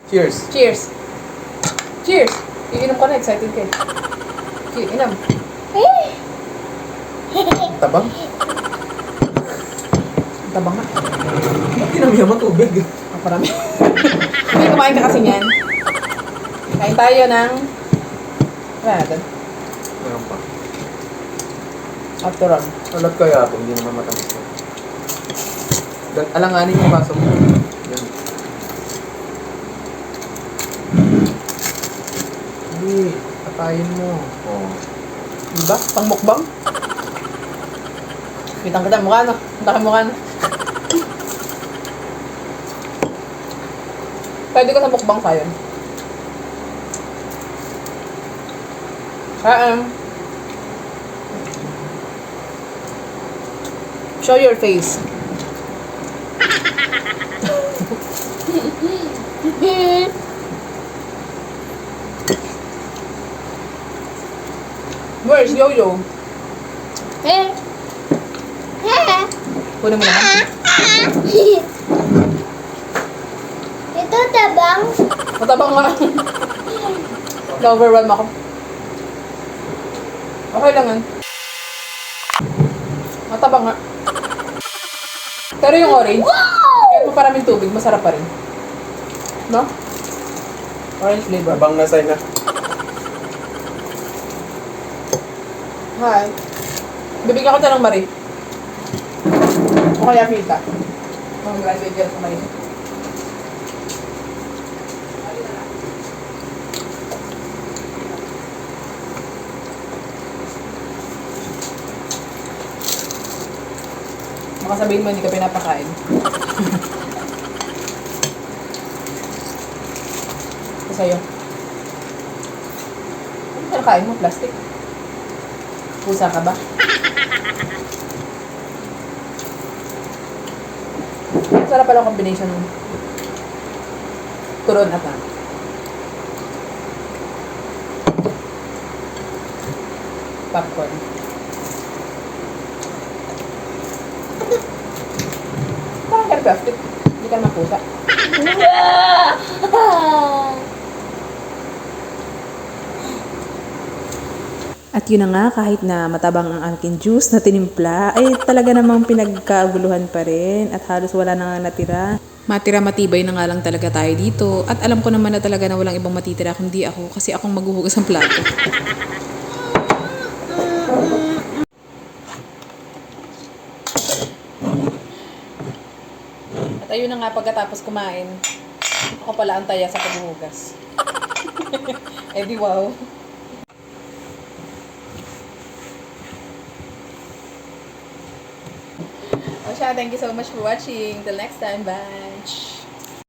Cheers. Cheers! Cheers! Iinom ka na, excited ka eh. Cheers, inom. Tabang. Tabang nga. Ba't kinamihan mo tubig? Ang parami. Hindi, kumain ka kasi niyan. Kain tayo ng... Wala natin. Meron pa. After all. Alat kaya ito, hindi naman matamis ko. Alanganin yung baso mo. Yan. Hindi, patayin mo. Oo. Diba? Pang mukbang. Kitang-kita mukha, no? Kita mukha, no? Pwede ko sa mukbang sa'yo. Show your face. Where's Yo-Yo? Kunin mo naman. Ito tabang. Matabang nga. Na-overwhelm ako. Okay lang yan. Matabang nga. Pero yung orange, kahit mo paraming tubig, masarap pa rin. No? Orange flavor. Abang nasay na. Hi. Bibigyan ko ito ng Marie. O kaya Fita. Ang graduate yan sa Marie. Baka sabihin mo hindi ka pinapakain. Ito sa'yo. Ano ka nakain mo? Plastic? Pusa ka ba? Sarap pala ang combination ng turon at popcorn. Parang kaya plastic. Hindi ka naman pusa. At yun na nga, kahit na matabang ang aking juice na tinimpla, ay talaga namang pinagkaguluhan pa rin at halos wala na nga natira. Matira matibay na nga lang talaga tayo dito at alam ko naman na talaga na walang ibang matitira kundi ako kasi akong maghuhugas ng plato. At ayun na nga, pagkatapos kumain, ako pala ang taya sa paghuhugas. Eh di wow. O siya, thank you so much for watching. Till next time, bye!